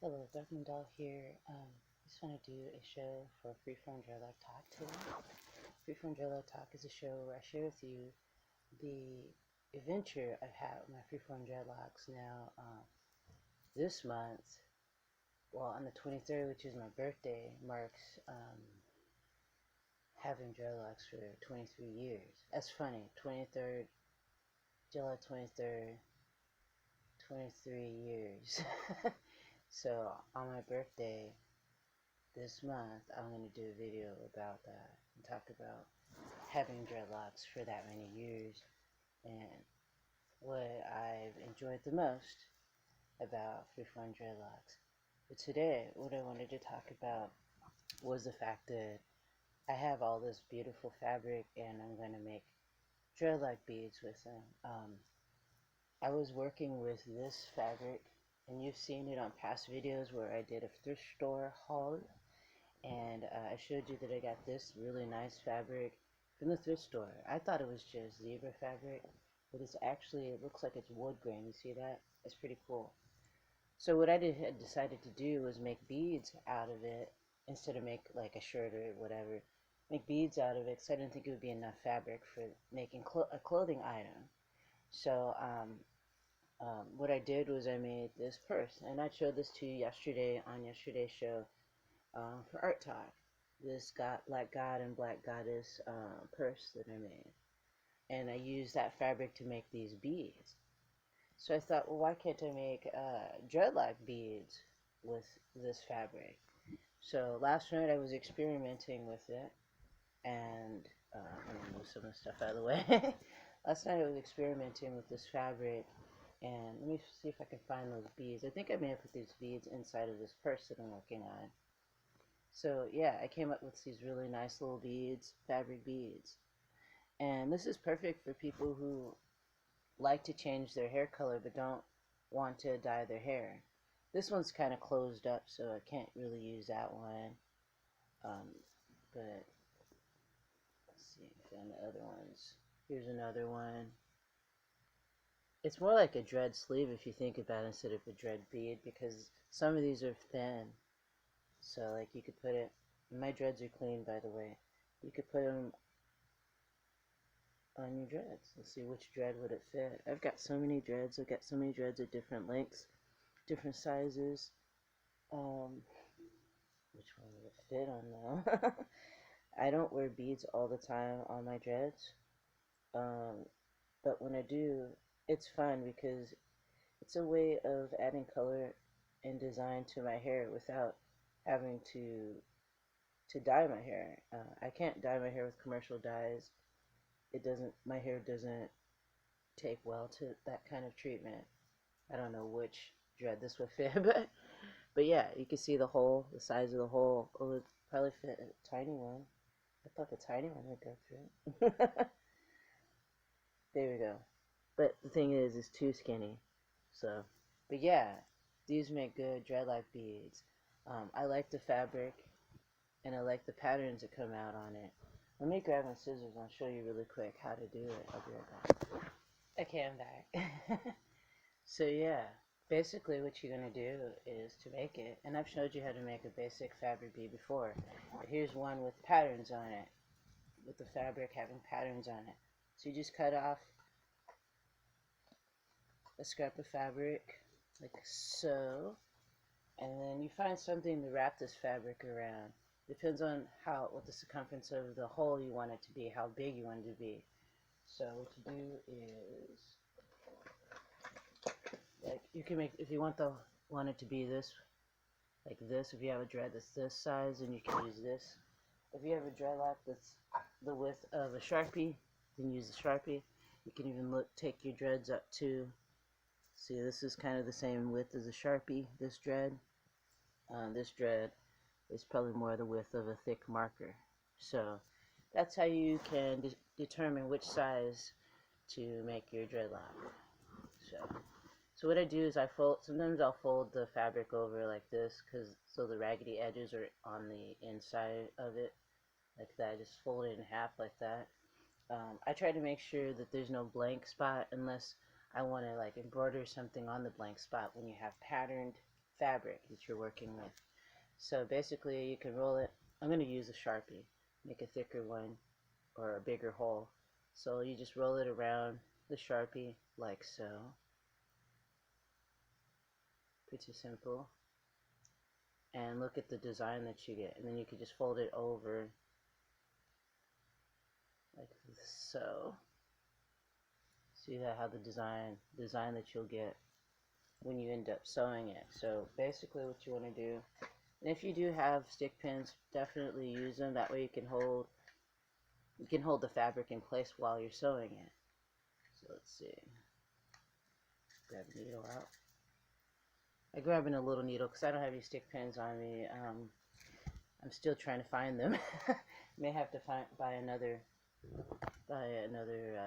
Hello, Darkwing Doll here. Just want to do a show for Freeform Dreadlock Talk today. Freeform Dreadlock Talk is a show where I share with you the adventure I've had with my Freeform Dreadlocks. Now, this month, well, on the 23rd, which is my birthday, marks having dreadlocks for 23 years. That's funny. 23rd, July 23rd, 23 years. So, on my birthday, this month, I'm going to do a video about that and talk about having dreadlocks for that many years and what I've enjoyed the most about freeform dreadlocks. But today, what I wanted to talk about was the fact that I have all this beautiful fabric and I'm going to make dreadlock beads with them. I was working with this fabric, and you've seen it on past videos where I did a thrift store haul, and I showed you that I got this really nice fabric from the thrift store. I thought it was just zebra fabric, but it's actually, it looks like it's wood grain. You see that? It's pretty cool. So what I had decided to do was make beads out of it instead of make like a shirt or whatever. Make beads out of it because I didn't think it would be enough fabric for making a clothing item. So what I did was I made this purse, and I showed this to you yesterday on yesterday's show for Art Talk. This Black God and Black Goddess purse that I made, and I used that fabric to make these beads. So I thought, well, why can't I make dreadlock beads with this fabric? So last night I was experimenting with it, and let me move some of the stuff out of the way. Last night I was experimenting with this fabric, and let me see if I can find those beads. I think I may have put these beads inside of this purse that I'm working on. So yeah, I came up with these really nice little beads, fabric beads. And this is perfect for people who like to change their hair color but don't want to dye their hair. This one's kind of closed up, so I can't really use that one. But let's see, find the other ones. Here's another one. It's more like a dread sleeve if you think about it instead of a dread bead, because some of these are thin. So like you could put it, my dreads are clean by the way, you could put them on your dreads. Let's see, which dread would it fit. I've got so many dreads. I've got so many dreads of different lengths, different sizes. Which one would it fit on though? I don't wear beads all the time on my dreads, but when I do, it's fun because it's a way of adding color and design to my hair without having to dye my hair. I can't dye my hair with commercial dyes. My hair doesn't take well to that kind of treatment. I don't know which dread this would fit, but yeah, you can see the hole, the size of the hole. It would probably fit a tiny one. I thought the tiny one would go through. There we go. But the thing is, it's too skinny. So, but yeah, these make good dreadlock beads. I like the fabric, and I like the patterns that come out on it. Let me grab my scissors and I'll show you really quick how to do it. I'll be right back. Okay, I'm back. So yeah, basically what you're going to do is to make it, and I've showed you how to make a basic fabric bead before, but here's one with patterns on it, with the fabric having patterns on it. So you just cut off a scrap of fabric, like so, and then you find something to wrap this fabric around. Depends on what the circumference of the hole you want it to be, how big you want it to be. So what you do is, like, you can make, if you want it to be this, like this, if you have a dread that's this size, then you can use this. If you have a dreadlock that's the width of a Sharpie, then use the Sharpie. You can even take your dreads up to, see, this is kind of the same width as a Sharpie, this dread. This dread is probably more the width of a thick marker. So that's how you can determine which size to make your dreadlock. So what I do is sometimes I'll fold the fabric over like this, so the raggedy edges are on the inside of it, like that. Just fold it in half like that. I try to make sure that there's no blank spot unless I want to like embroider something on the blank spot when you have patterned fabric that you're working with. So basically you can roll it. I'm going to use a Sharpie, make a thicker one or a bigger hole. So you just roll it around the Sharpie like so. Pretty simple. And look at the design that you get, and then you can just fold it over like so. See how the design that you'll get when you end up sewing it. So basically what you want to do, and if you do have stick pins, definitely use them. That way you can hold the fabric in place while you're sewing it. So let's see. Grab the needle out. I'm grabbing a little needle because I don't have any stick pins on me. I'm still trying to find them. May have to buy another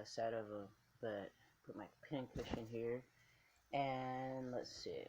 set of them. But put my pin cushion here, and let's see.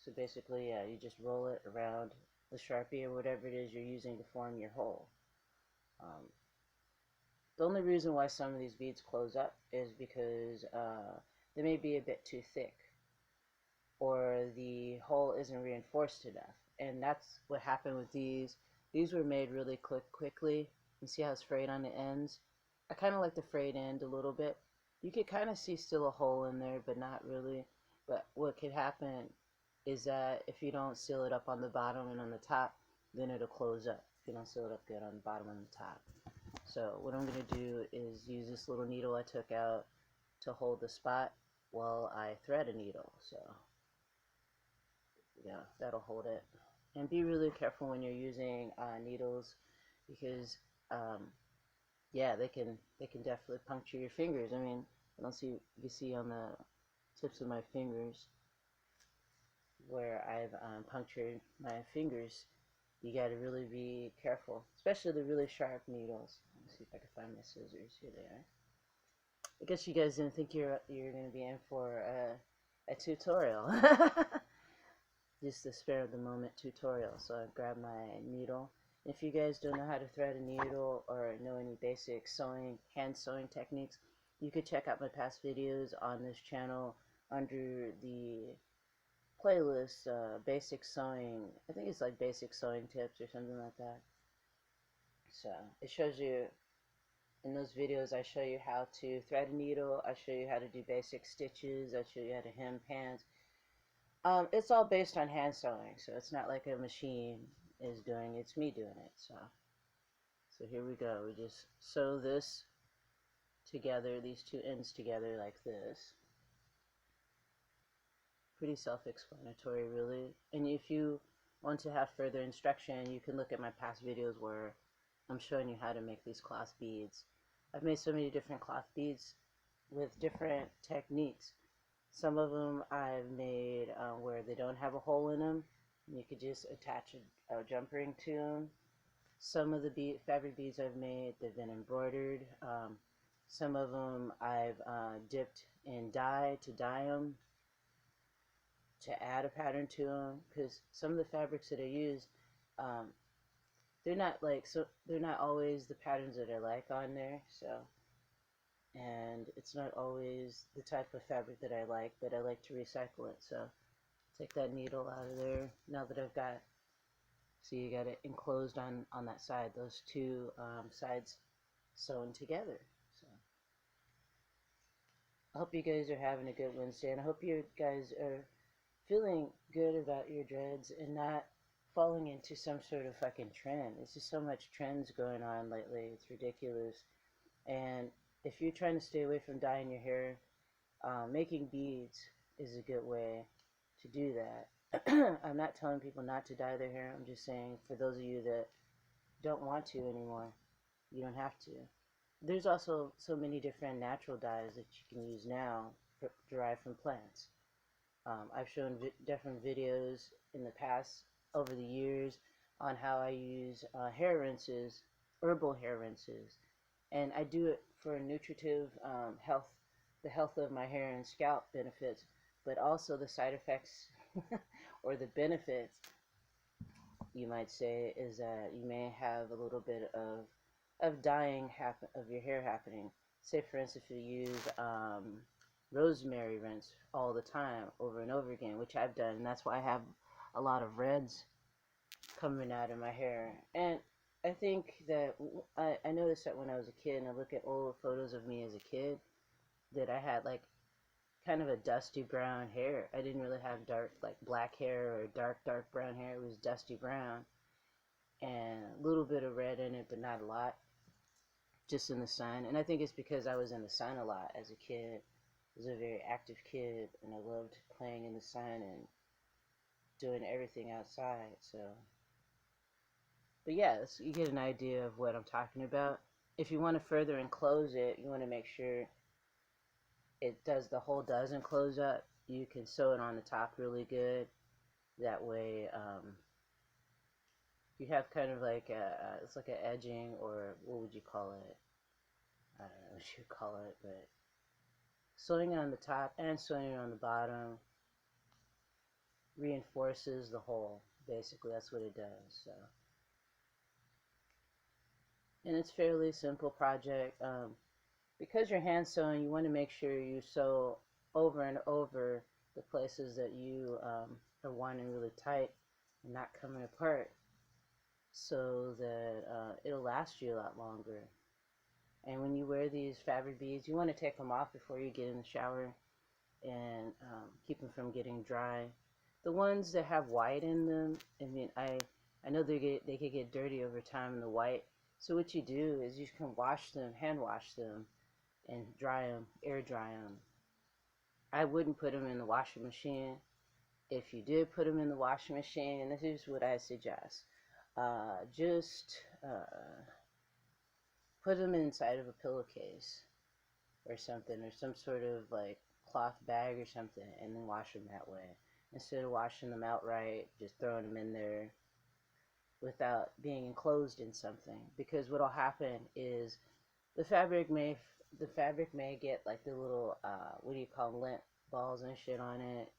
So basically, yeah, you just roll it around the Sharpie or whatever it is you're using to form your hole. The only reason why some of these beads close up is because they may be a bit too thick, or the hole isn't reinforced enough. And that's what happened with these. These were made really quickly. You see how it's frayed on the ends? I kind of like the frayed end a little bit. You could kind of see still a hole in there, but not really. But what could happen is that if you don't seal it up on the bottom and on the top, then it'll close up. If you don't seal it up good on the bottom and the top. So what I'm going to do is use this little needle I took out to hold the spot while I thread a needle. So yeah, that'll hold it. And be really careful when you're using needles, because yeah, they can definitely puncture your fingers. I mean, I don't see, you can see on the tips of my fingers where I've punctured my fingers. You got to really be careful, especially the really sharp needles. Let me see if I can find my scissors. Here they are. I guess you guys didn't think you're going to be in for a tutorial. Just a spare of the moment tutorial. So I grabbed my needle. If you guys don't know how to thread a needle or know any basic sewing, hand sewing techniques, you could check out my past videos on this channel under the playlist basic sewing. I think it's like basic sewing tips or something like that. So it shows you, in those videos I show you how to thread a needle, I show you how to do basic stitches, I show you how to hem pants. It's all based on hand sewing, so it's not like a machine is doing, it's me doing it. So here we go. We just sew this together, these two ends together like this. Pretty self-explanatory, really. And if you want to have further instruction, you can look at my past videos where I'm showing you how to make these cloth beads. I've made so many different cloth beads with different techniques. Some of them I've made where they don't have a hole in them. You could just attach a jump ring to them. Some of the fabric beads I've made, they've been embroidered. Some of them I've dipped in dye to dye them, to add a pattern to them, because some of the fabrics that I use, they're not always the patterns that I like on there. So, and it's not always the type of fabric that I like, but I like to recycle it. So take that needle out of there. Now that I've got, see, you got it enclosed on that side, those two sides sewn together. So I hope you guys are having a good Wednesday, and I hope you guys are feeling good about your dreads and not falling into some sort of fucking trend. There's just so much trends going on lately. It's ridiculous. And if you're trying to stay away from dyeing your hair, making beads is a good way to do that. I'm not telling people not to dye their hair. I'm just saying, for those of you that don't want to anymore, you don't have to. There's also so many different natural dyes that you can use now derived from plants. I've shown different videos in the past, over the years, on how I use hair rinses, herbal hair rinses, and I do it for nutritive health, the health of my hair and scalp benefits, but also the side effects or the benefits, you might say, is that you may have a little bit of dyeing of your hair happening. Say for instance, if you use rosemary rinse all the time, over and over again, which I've done, and that's why I have a lot of reds coming out of my hair. And I think that I noticed that when I was a kid, and I look at old photos of me as a kid, that I had like kind of a dusty brown hair. I didn't really have dark, like black hair or dark brown hair. It was dusty brown and a little bit of red in it, but not a lot, just in the sun. And I think it's because I was in the sun a lot as a kid. I was a very active kid, and I loved playing in the sun and doing everything outside. So, but yeah, you get an idea of what I'm talking about. If you want to further enclose it, you want to make sure the hole doesn't close up. You can sew it on the top really good. That way, you have kind of like it's like an edging, or what would you call it? I don't know what you call it, but sewing it on the top and sewing it on the bottom reinforces the hole. Basically, that's what it does. So, and it's a fairly simple project. Because you're hand sewing, you want to make sure you sew over and over the places that you are wanting really tight and not coming apart, so that it'll last you a lot longer. And when you wear these fabric beads, you want to take them off before you get in the shower, and keep them from getting dry. The ones that have white in them, I mean, I know they could get dirty over time in the white. So what you do is you can wash them, hand wash them, and dry them, air dry them. I wouldn't put them in the washing machine. If you did put them in the washing machine, and this is what I suggest, just put them inside of a pillowcase or something, or some sort of like cloth bag or something, and then wash them that way. Instead of washing them outright, just throwing them in there without being enclosed in something. Because what'll happen is the fabric may get like the little what do you call them, lint balls and shit on it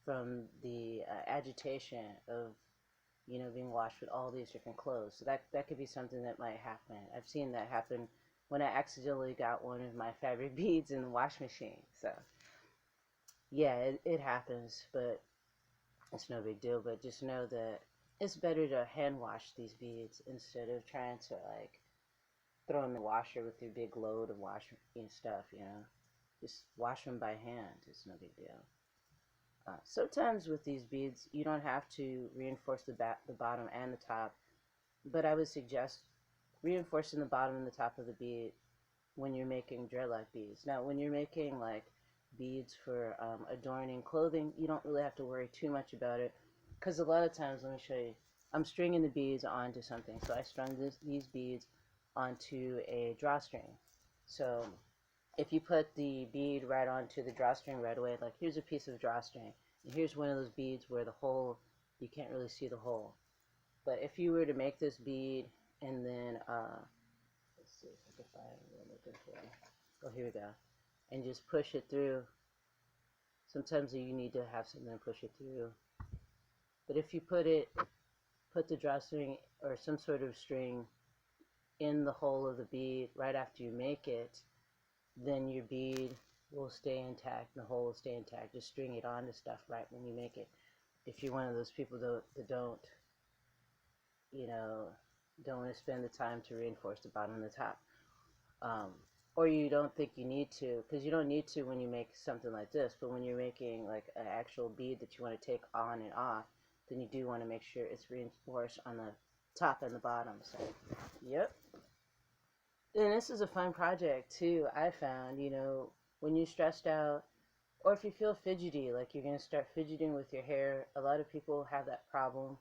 from the agitation of being washed with all these different clothes. So that could be something that might happen. I've seen that happen when I accidentally got one of my fabric beads in the wash machine. So yeah, it happens, but it's no big deal. But just know that it's better to hand wash these beads instead of trying to like throw them in the washer with your big load of washing stuff. Just wash them by hand. It's no big deal. Sometimes with these beads, you don't have to reinforce the bottom and the top, but I would suggest reinforcing the bottom and the top of the bead when you're making dreadlock beads. Now, when you're making like beads for adorning clothing, you don't really have to worry too much about it, because a lot of times, let me show you, I'm stringing the beads onto something. So I strung these beads onto a drawstring. So if you put the bead right onto the drawstring right away, like here's a piece of drawstring, and here's one of those beads where the hole, you can't really see the hole. But if you were to make this bead and then, let's see if I can find what I'm looking for. Oh, here we go. And just push it through. Sometimes you need to have something to push it through. But if you put the drawstring or some sort of string in the hole of the bead right after you make it, then your bead will stay intact, the hole will stay intact. Just string it onto stuff right when you make it. If you're one of those people that don't want to spend the time to reinforce the bottom and the top, or you don't think you need to, because you don't need to when you make something like this, but when you're making like an actual bead that you want to take on and off, then you do want to make sure it's reinforced on the top and the bottom. So, yep. And this is a fun project too, I found, when you're stressed out, or if you feel fidgety, like you're going to start fidgeting with your hair. A lot of people have that problem.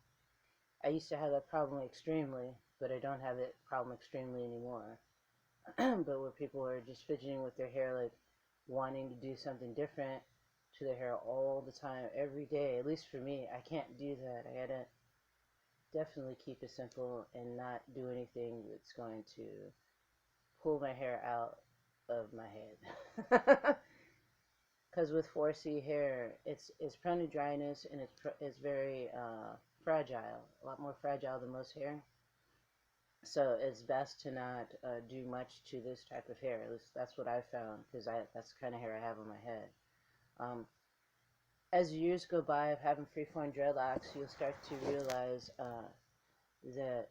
I used to have that problem extremely, but I don't have that problem extremely anymore. But where people are just fidgeting with their hair, like wanting to do something different to their hair all the time, every day. At least for me, I can't do that. I gotta definitely keep it simple and not do anything that's going to pull my hair out of my head. Because with 4C hair, it's prone to dryness, and it's very fragile, a lot more fragile than most hair. So it's best to not do much to this type of hair. At least that's what I found, because that's the kind of hair I have on my head. Um, as years go by of having freeform dreadlocks, you'll start to realize that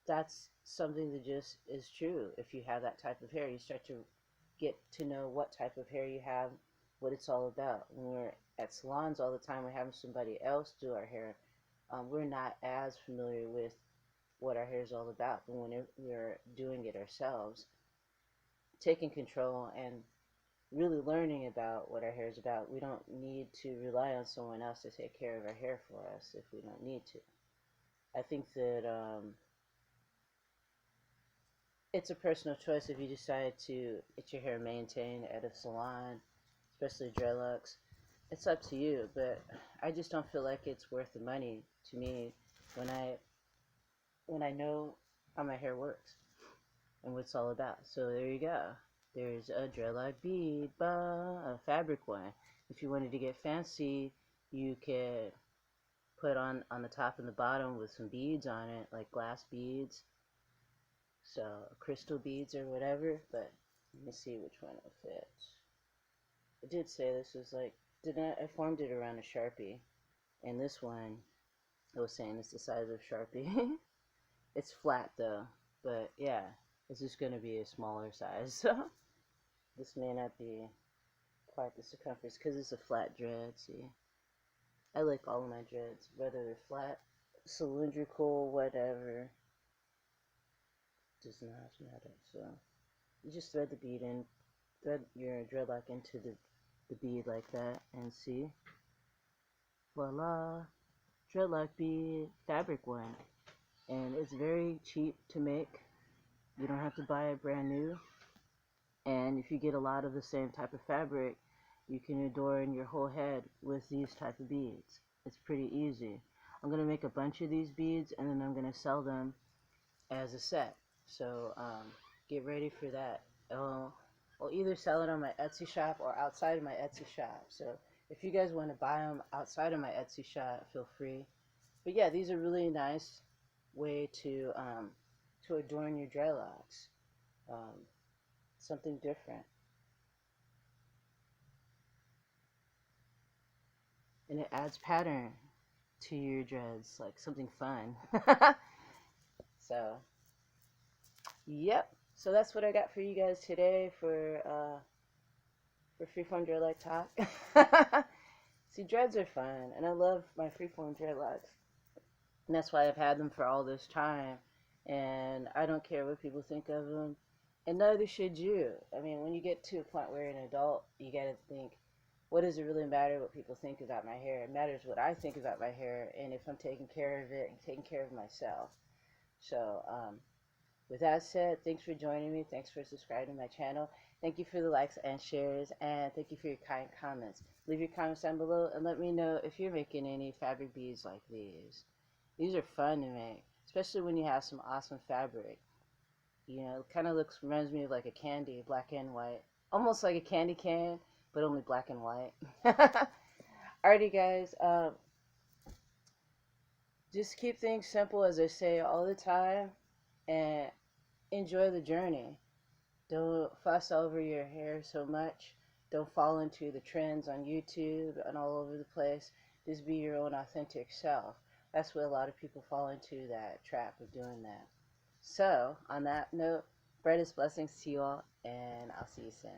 that's something that just is true. If you have that type of hair, you start to get to know what type of hair you have, what it's all about. When we're at salons all the time, we're having somebody else do our hair. We're not as familiar with what our hair is all about. But when we're doing it ourselves, taking control and really learning about what our hair is about, we don't need to rely on someone else to take care of our hair for us if we don't need to. I think that it's a personal choice if you decide to get your hair maintained at a salon, especially dreadlocks. It's up to you, but I just don't feel like it's worth the money to me when I know how my hair works and what it's all about. So there you go. There's a dreadlock bead, a fabric one. If you wanted to get fancy, you could put on the top and the bottom with some beads on it, like glass beads, so crystal beads or whatever. But let me see which one will fit. It did say this was like, I formed it around a Sharpie, and this one I was saying it's the size of Sharpie. It's flat though, but yeah, it's just going to be a smaller size. So this may not be quite the circumference because it's a flat dread. See, I like all of my dreads, whether they're flat, cylindrical, whatever. Does not matter. So you just thread the bead in, thread your dreadlock into the bead like that, and see, voila, dreadlock bead, fabric one. And it's very cheap to make. You don't have to buy it brand new. And if you get a lot of the same type of fabric, you can adorn your whole head with these type of beads. It's pretty easy. I'm going to make a bunch of these beads, and then I'm going to sell them as a set. So get ready for that. I'll either sell it on my Etsy shop or outside of my Etsy shop. So if you guys want to buy them outside of my Etsy shop, feel free. But yeah, these are really nice way to adorn your dreadlocks. Um, Something different, and it adds pattern to your dreads, like something fun. So yep. So that's what I got for you guys today for freeform dreadlock talk. See, dreads are fun, and I love my freeform dreadlocks, and that's why I've had them for all this time. And I don't care what people think of them, and neither should you. I mean, when you get to a point where you're an adult, you gotta think, what does it really matter what people think about my hair? It matters what I think about my hair, and if I'm taking care of it and taking care of myself. So, with that said, thanks for joining me. Thanks for subscribing to my channel. Thank you for the likes and shares, and thank you for your kind comments. Leave your comments down below and let me know if you're making any fabric beads like these. These are fun to make, especially when you have some awesome fabric. You know, it kind of reminds me of like a candy, black and white. Almost like a candy cane, but only black and white. Alrighty, guys. Just keep things simple, as I say all the time, and enjoy the journey. Don't fuss over your hair so much. Don't fall into the trends on YouTube and all over the place. Just be your own authentic self. That's what a lot of people fall into, that trap of doing that. So, on that note, brightest blessings to you all, and I'll see you soon.